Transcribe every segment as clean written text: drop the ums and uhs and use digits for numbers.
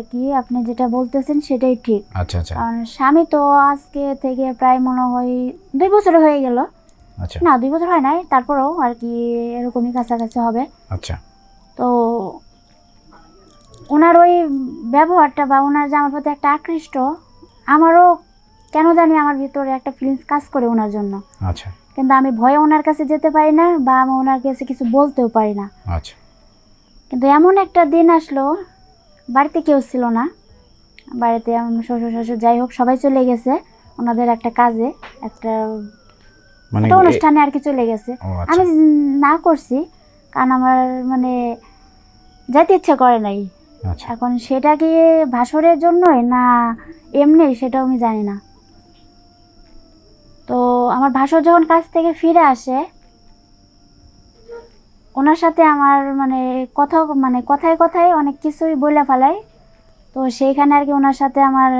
আর কি আপনি যেটা বলতেছেন সেটাই ঠিক। আচ্ছা আচ্ছা কারণ স্বামী তো আজকে থেকে প্রায় মনে হয় 2 বছর হয়ে গেল। আচ্ছা না 2 বছর হয় নাই, তারপরেও আর কি এরকমই কাছাকাছি হবে। আচ্ছা তো ওনার ওই ব্যবহারটা বা ওনার যে আমার প্রতি একটা আকৃষ্ট, আমারও কেন জানি আমার ভিতরে একটা ফিলিংস কাজ করে ওনার জন্য। আচ্ছা কিন্তু আমি ভয়ে ওনার কাছে যেতে পারি না বা আমি ওনার কাছে কিছু বলতেও পারি না। আচ্ছা কিন্তু এমন একটা দিন আসলো, বাড়িতে কেউ ছিল না। বাড়িতে আমার শ্বশুর শাশুড় যাই হোক সবাই চলে গেছে ওনাদের একটা কাজে, একটা মানে একটা অনুষ্ঠানে আর কি চলে গেছে। ও আচ্ছা আমি না করছি, কারণ আমার মানে যাইতে ইচ্ছে করে নাই। আচ্ছা এখন সেটা কি ভাসরের জন্যই না এমনি সেটাও আমি জানি না। তো আমার ভাসর যখন কাজ থেকে ফিরে আসে, ওনার সাথে আমার মানে কথায় কথায় অনেক কিছুই বলে ফেলাই। তো সেইখানে আর কি ওনার সাথে আমার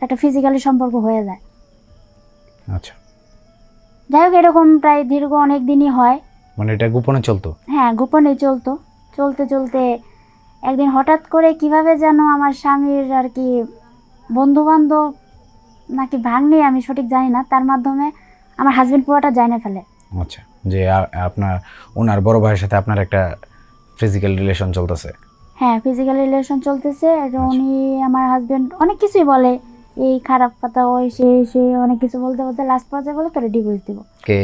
একটা ফিজিক্যালি সম্পর্ক হয়ে যায়। আচ্ছা যাই হোক এরকম প্রায় দীর্ঘ অনেক দিনই হয়। মানে এটা গোপনে চলতো? হ্যাঁ গোপনে চলতো। চলতে চলতে একদিন হঠাৎ করে কিভাবে যেন আমার স্বামীর আর কি বন্ধু বান্ধব নাকি ভাগ্নি, আমি সঠিক জানি না, তার মাধ্যমে আমার হাজবেন্ড পুরোটা জানে ফেলে। আচ্ছা, যে আপনার ওনার বড় ভাইয়ের সাথে আপনার একটা ফিজিক্যাল রিলেশন চলতেছে? হ্যাঁ ফিজিক্যাল রিলেশন চলতেছে। আচ্ছা। উনি আমার হাজবেন্ড অনেক কিছুই বলে, এই খারাপ কথা ওই সে অনেক কিছু বলতে বলতে লাস্ট পর্যায়ে বলে তোরে ডিভোর্স দিব। কে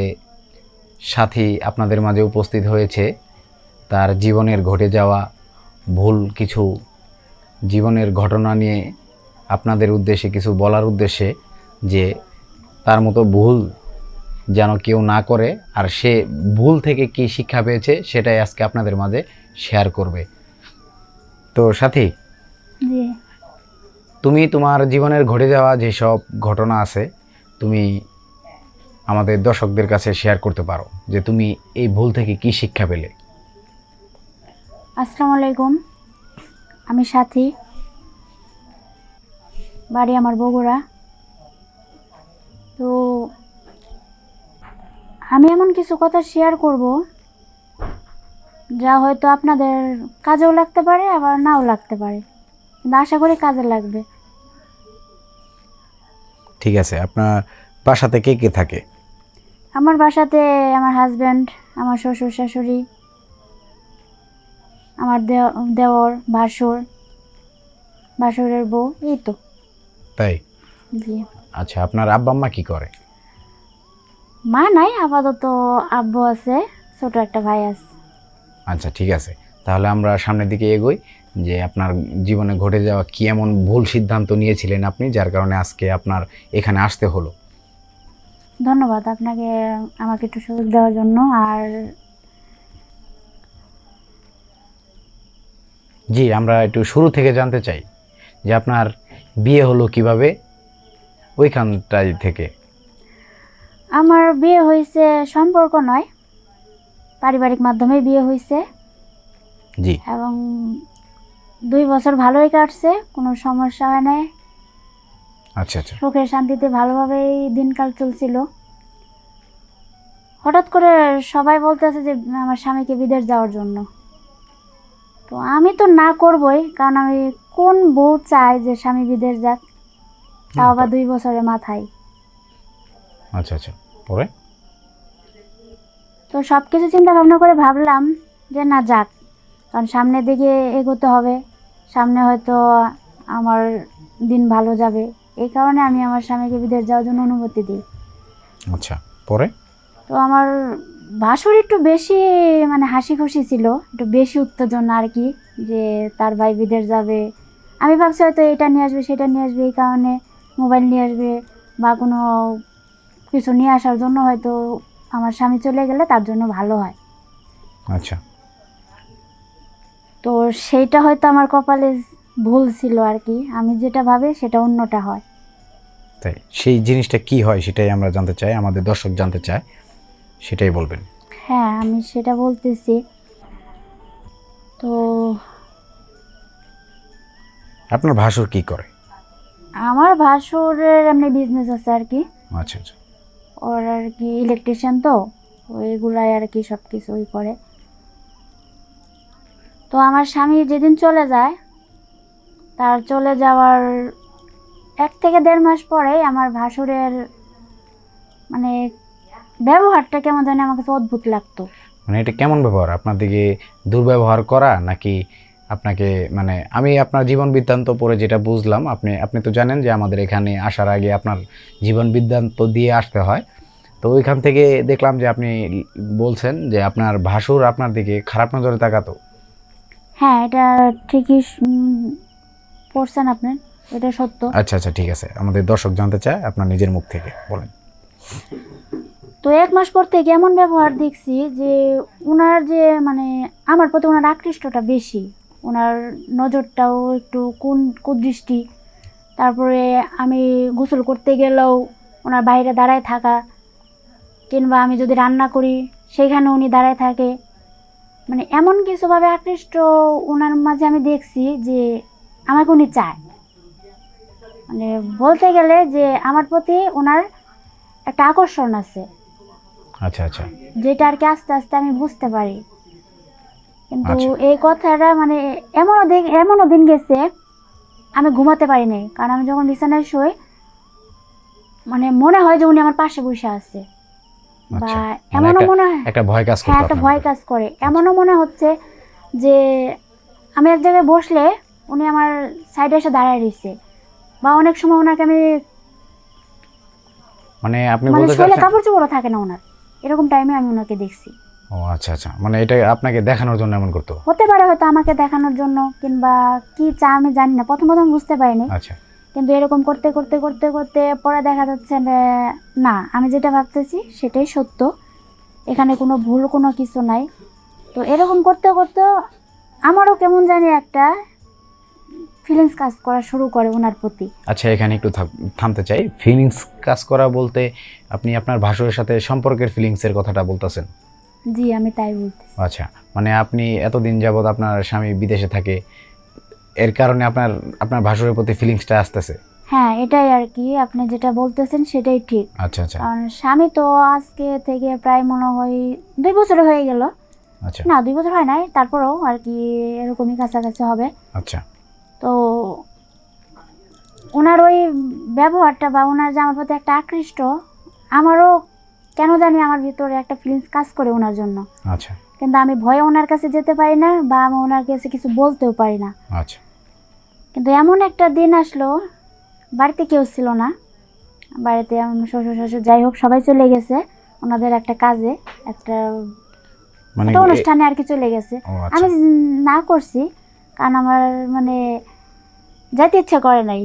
সাথী আপনাদের মাঝে উপস্থিত হয়েছে, তার জীবনের ঘটে যাওয়া ভুল কিছু জীবনের ঘটনা নিয়ে আপনাদের উদ্দেশ্যে কিছু বলার উদ্দেশ্যে, যে তার মতো ভুল যেন কেউ না করে, আর সে ভুল থেকে কি শিক্ষা পেয়েছে সেটাই আজকে আপনাদের মাঝে শেয়ার করবে। তো সাথী, জি তুমি তোমার জীবনের ঘটে যাওয়া যেসব ঘটনা আছে তুমি আমাদের দর্শকদের কাছে শেয়ার করতে পারো, যে তুমি এই ভুল থেকে কি শিক্ষা পেলে। আসসালামু আলাইকুম, আমি সাথী, বাড়ি আমার বগুড়া। তো আমি এমন কিছু কথা শেয়ার করব যা হয়তো আপনাদের কাজেও লাগতে পারে আবার নাও লাগতে পারে, কিন্তু আশা করি কাজে লাগবে। ঠিক আছে, আপনার বাসাতে কে কে থাকে? আমার বাসাতে আমার হাজব্যান্ড, আমার শ্বশুর শাশুড়ি, আমার দেওর, ভাসুরের বউ, এই তো। তাই? জি। আচ্ছা, আপনার আব্বা আম্মা কি করে? মা নাই আপাতত, আব্বু আছে, ছোট একটা ভাই আছে। আচ্ছা ঠিক আছে, তাহলে আমরা সামনের দিকে এগোই। যে আপনার জীবনে ঘটে যাওয়া কি এমন ভুল সিদ্ধান্ত নিয়েছিলেন আপনি, যার কারণে আজকে আপনার এখানে আসতে হলো? ধন্যবাদ আপনাকে আমাকে একটু সুযোগ দেওয়ার জন্য। আর জি, আমরা একটু শুরু থেকে জানতে চাই যে আপনার বিয়ে হলো কিভাবে, ওইখানটাই থেকে। আমার বিয়ে হয়েছে সম্পর্ক নয়, পারিবারিক মাধ্যমে বিয়ে হয়েছে। জি এবং 2 বছর ভালোই কাটছে, কোনো সমস্যা হয় নাই। আচ্ছা আচ্ছা সুখে শান্তিতে ভালোভাবেই দিনকাল চলছিল। হঠাৎ করে সবাই বলতেছে যে আমার স্বামীকে বিদেশ যাওয়ার জন্য। তো আমি তো না করবই, কারণ আমি কোন বউ চাই যে স্বামী বিদেশ যাক, তাও আবার 2 বছরের মাথায়। আচ্ছা আচ্ছা, পরে? তো সব কিছু চিন্তা ভাবনা করে ভাবলাম যে না যাক, কারণ সামনের দিকে এগোতে হবে, সামনে হয়তো আমার দিন ভালো যাবে। এই কারণে আমি আমার স্বামীকে বিদেশ যাওয়ার জন্য অনুমতি দিই। আচ্ছা, পরে? তো আমার ভাসুর একটু বেশি মানে হাসি খুশি ছিল, একটু বেশি উত্তেজনা আর কি, যে তার ভাই বিদেশ যাবে। আমি ভাবছি হয়তো এটা নিয়ে আসবে সেটা নিয়ে আসবে, এই কারণে মোবাইল নিয়ে আসবে বা কোনো কিছু নিয়ে আসার জন্য হয়তো আমার স্বামী চলে গেলে তার জন্য ভালো হয়। আচ্ছা, তো সেইটা হয়তো আমার কপালে ভুল ছিল আর কি, আমি যেটা ভাবি সেটা অন্যটা হয়। তাই সেই জিনিসটা কি হয় সেটাই আমরা জানতে চাই, আমাদের দর্শক জানতে চায়, সেটাই বলবেন। হ্যাঁ আমি সেটা বলতেছি। তো আপনার ভাসুর কি করে? আমার ভাসুরের এমনি বিজনেস আছে আর কি, আচ্ছা আচ্ছা ওর আর কি ইলেকট্রিশিয়ান, তো ওইগুলাই আর কি সব কিছুই করে। তো আমার স্বামী যেদিন চলে যায় তার চলে যাওয়ার 1 থেকে 1.5 মাস পরে আমার ভাসুরের মানে ব্যবহারটা কেমন জানি আমার কাছে অদ্ভুত লাগতো। মানে এটা কেমন ব্যবহার? আপনার দিকে দুর্ব্যবহার করা নাকি আপনাকে, মানে আমি আপনার জীবন বৃত্তান্ত পড়ে যেটা বুঝলাম, আপনি আপনি তো জানেন যে আমাদের এখানে আসার আগে আপনার জীবন বৃত্তান্ত দিয়ে আসতে হয়। তো ওইখান থেকে দেখলাম যে আপনি বলছেন যে আপনার ভাসুর আপনার দিকে খারাপ নজরে তাকাতো। হ্যাঁ, এটা ঠিকই পড়ছেন আপনি, এটা সত্য। আচ্ছা আচ্ছা, ঠিক আছে, আমাদের দর্শক জানতে চায় আপনার নিজের মুখ থেকে বলেন। তো 1 মাস পর থেকে এমন ব্যবহার দেখছি যে ওনার যে মানে আমার প্রতি ওনার আকৃষ্টটা বেশি, ওনার নজরটাও একটু কুদৃষ্টি। তারপরে আমি গোসল করতে গেলেও ওনার বাইরে দাঁড়ায় থাকা, কিংবা আমি যদি রান্না করি সেখানে উনি দাঁড়ায় থাকে। মানে এমন কিছুভাবে আকৃষ্ট ওনার মাঝে আমি দেখছি যে আমাকে উনি চায়। মানে বলতে গেলে যে আমার প্রতি ওনার একটা আকর্ষণ আছে, আচ্ছা আচ্ছা যেটা আর কি আস্তে আস্তে আমি বুঝতে পারি। কিন্তু আচ্ছা। এই কথাটা মানে এমনও দিন গেছে আমি ঘুমাতে পারি নাই, কারণ আমি যখন বিছানায় শুই মানে মনে হয় যে উনি আমার পাশে বসে আছে, বা আচ্ছা, মানে এমনও একটা- মনে হয়, একটা ভয় কাজ হ্যাঁ করতো একটা আপনার ভয় ভিতরে। কাজ করে। এমনও মনে হচ্ছে যে আমি এক জায়গায় বসলে উনি আমার সাইডে এসে দাঁড়ায় রয়েছে, বা অনেক সময় ওনাকে আমি মানে আপনি মানে বলতে শরীরে চাচ্ছেন। কাপড় চোপড়ও থাকে না ওনার, এরকম টাইমে আমি ওনাকে দেখছি। ও আচ্ছা আচ্ছা, মানে এটা আপনাকে দেখানোর জন্য এমন করতো। হতে পারে হয়তো আমাকে দেখানোর জন্য, কিংবা কি চা আমি জানি না, প্রথম প্রথম বুঝতে পারিনি। আচ্ছা কিন্তু এরকম করতে করতে করতে করতে পরে দেখা যাচ্ছে না, আমি যেটা ভাবতেছি সেটাই সত্য, এখানে কোনো ভুল কোনো কিছু নাই। তো এরকম করতে করতে আমারও কেমন জানি একটা ফিলিংস কাজ করা শুরু করে ওনার প্রতি। আচ্ছা, এখানে একটু থামতে চাই। ফিলিংস কাজ করা বলতে আপনি আপনার ভাসুরের সাথে সম্পর্কের ফিলিংসের কথাটা বলতেছেন? জি, আমি তাই বলতেছি। আচ্ছা, মানে আপনি এতদিন যাবৎ আপনার স্বামী বিদেশে থাকে, এর কারণে আপনার আপনার ভাসুরের প্রতি ফিলিংসটা আসতেছে। হ্যাঁ, এটাই আর কি, আপনি যেটা বলতেছেন সেটাই ঠিক। আচ্ছা আচ্ছা কারণ স্বামী তো আজকে থেকে প্রায় মনে হয় 2 বছর হয়ে গেল। আচ্ছা না, 2 বছর হয় নাই, তারপরেও আর কি এরকমই কাছাকাছি হবে। আচ্ছা তো ওনার ওই ব্যবহারটা বা ওনার যে আমার প্রতি একটা আকৃষ্ট, আমারও কেন জানি আমার ভিতরে একটা ফিলিংস কাজ করে ওনার জন্য। আচ্ছা কিন্তু আমি ভয়ে ওনার কাছে যেতে পারি না, বা আমি ওনার কাছে কিছু বলতেও পারি না। আচ্ছা কিন্তু এমন একটা দিন আসলো, বাড়িতে কেউ ছিল না, বাড়িতে আমার শ্বশুর শাশুড়ি যাই হোক সবাই চলে গেছে ওনাদের একটা কাজে, একটা মানে একটা অনুষ্ঠানে আর কি চলে গেছে। ও আচ্ছা আমি না করছি, কারণ আমার মানে যেতে ইচ্ছে করে নাই।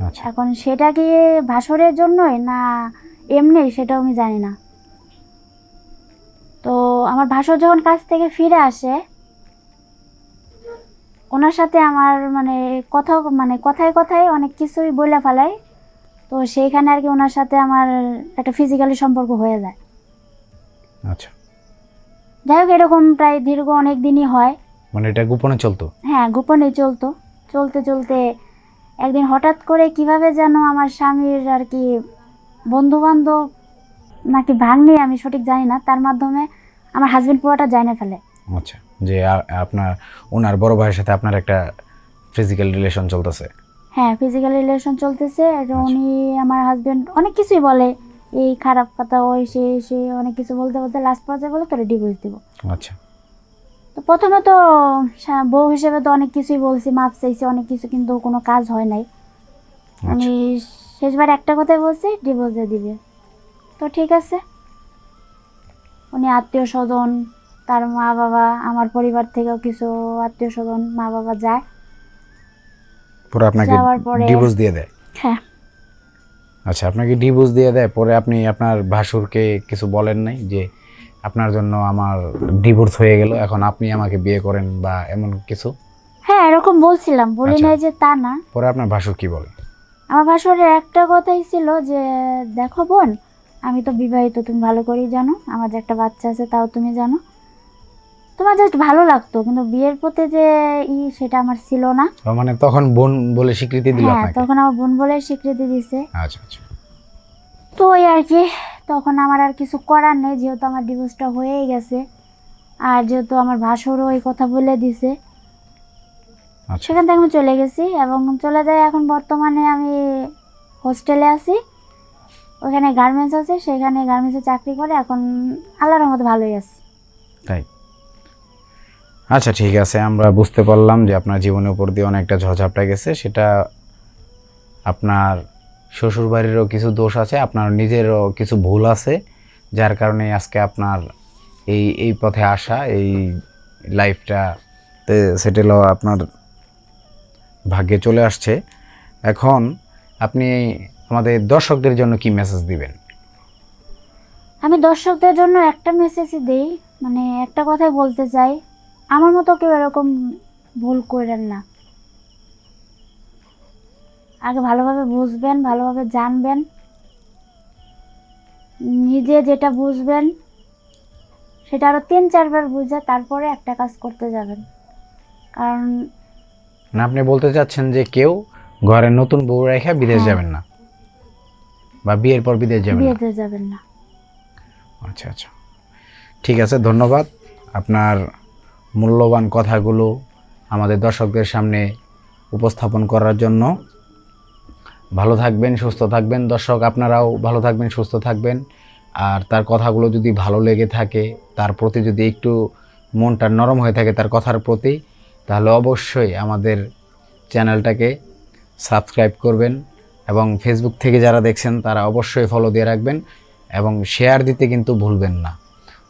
আচ্ছা এখন সেটা কি ভাসুরের জন্যই না এমনি সেটাও আমি জানি না। তো আমার ভাসুর যখন কাজ থেকে ফিরে আসে, ওনার সাথে আমার মানে কথায় কথায় অনেক কিছুই বলে ফেলাই। তো সেইখানে আর কি ওনার সাথে আমার একটা ফিজিক্যালি সম্পর্ক হয়ে যায়। আচ্ছা, যাই হোক, এরকম প্রায় দীর্ঘ অনেক দিনই হয়। মানে এটা গোপনে চলতো? হ্যাঁ, গোপনে চলতো। চলতে চলতে একদিন হঠাৎ করে কিভাবে যেন আমার স্বামীর আর কি বন্ধু বান্ধব নাকি ভাগ্নি, আমি সঠিক জানি না, তার মাধ্যমে আমার হাজবেন্ড পুরোটা জানে ফেলে। আচ্ছা, যে আপনার ওনার বড় ভাইয়ের সাথে আপনার একটা ফিজিক্যাল রিলেশন চলতেছে? হ্যাঁ, ফিজিক্যাল রিলেশন চলতেছে। আর আচ্ছা। উনি আমার হাজবেন্ড অনেক কিছুই বলে, এই খারাপ কথা, ওই সে অনেক কিছু বলতে বলতে লাস্ট পর্যায়ে বলে তোরে ডিভোর্স দিব। আচ্ছা তো প্রথমে তো বউ হিসেবে তো অনেক কিছুই বলছি, মাপ চাইছি অনেক কিছু, কিন্তু কোনো কাজ হয় নাই। আচ্ছা উনি শেষবার একটা কথাই বলছে, ডিভোর্স দিয়ে দিবে। তো ঠিক আছে, উনি আত্মীয় স্বজন, তার মা বাবা, আমার পরিবার থেকেও কিছু আত্মীয় স্বজন মা বাবা যায়। পরে আপনাকে যাওয়ার পরে ডিভোর্স দিয়ে দেয়? হ্যাঁ, আচ্ছা, আপনাকে ডিভোর্স দিয়ে দেয়, পরে আপনি আপনার ভাসুরকে কিছু বলেন নাই যে আপনার জন্য আমার ডিভোর্স হয়ে গেল, এখন আপনি আমাকে বিয়ে করেন বা এমন কিছু? হ্যাঁ এরকম বলছিলাম, বলি আচ্ছা। নাই যে তা না। পরে আপনার ভাসুর কি বলে? আমার ভাসুরের একটা কথাই ছিল যে দেখো বোন, আমি তো বিবাহিত, তুমি ভালো করেই জানো, আমার যে একটা বাচ্চা আছে তাও তুমি জানো, তোমার জাস্ট ভালো লাগতো, কিন্তু বিয়ের প্রতি যে সেটা আমার ছিল না। ও, মানে তখন বোন বলে স্বীকৃতি দিল হ্যাঁ, আপনাকে? তখন আমার বোন বলে স্বীকৃতি দিছে। আচ্ছা আচ্ছা তো ওই আর কি, তখন আমার আর কিছু করার নেই, যেহেতু আমার ডিভোর্সটা হয়েই গেছে, আর যেহেতু আমার ভাসুরও ওই কথা বলে দিছে, আচ্ছা সেখান থেকে আমি চলে গেছি এবং চলে যাই। এখন বর্তমানে আমি হোস্টেলে আছি, ওখানে গার্মেন্টস আছে, সেখানে গার্মেন্টসে চাকরি করে এখন আল্লাহর রহমতে ভালোই আছি। তাই। আচ্ছা ঠিক আছে, আমরা বুঝতে পারলাম যে আপনার জীবনের উপর দিয়ে অনেকটা ঝড়ঝাপটা গেছে। সেটা আপনার শ্বশুরবাড়িরও কিছু দোষ আছে, আপনার নিজেরও কিছু ভুল আছে, যার কারণে আজকে আপনার এই পথে আসা, এই লাইফটাতে সেটেল হওয়া আপনার ভাগ্যে চলে আসছে। এখন আপনি আমাদের দর্শকদের জন্য কি মেসেজ দিবেন? আমি দর্শকদের জন্য একটা মেসেজই দিই, মানে একটা কথাই বলতে চাই, আমার মতো কেউ এরকম ভুল করেন না। আগে ভালোভাবে বুঝবেন, ভালোভাবে জানবেন, নিজে যেটা বুঝবেন সেটা আরো 3-4 বার বুঝে তারপরে একটা কাজ করতে যাবেন। কারণ না, আপনি বলতে চাচ্ছেন যে কেউ ঘরে নতুন বউ রেখে বিদেশ হ্যাঁ। যাবেন না, বা বিয়ের পর বিদেশ যাবেন না। বিয়েতে যাবেন না। আচ্ছা আচ্ছা, ঠিক আছে, ধন্যবাদ আপনার মূল্যবান কথাগুলো আমাদের দর্শকদের সামনে উপস্থাপন করার জন্য। ভালো থাকবেন, সুস্থ থাকবেন দর্শক, আপনারাও ভালো থাকবেন, সুস্থ থাকবেন। আর তার কথাগুলো যদি ভালো লেগে থাকে, তার প্রতি যদি একটু মনটা নরম হয়ে থাকে তার কথার প্রতি, তাহলে অবশ্যই আমাদের চ্যানেলটাকে সাবস্ক্রাইব করবেন এবং ফেসবুক থেকে যারা দেখছেন তারা অবশ্যই ফলো দিয়ে রাখবেন এবং শেয়ার দিতে কিন্তু ভুলবেন না।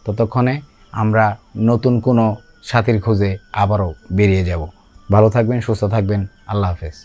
ততক্ষণে আমরা নতুন কোনো সাথীর খোঁজে আবারও বেরিয়ে যাব। ভালো থাকবেন, সুস্থ থাকবেন, আল্লাহ হাফেজ।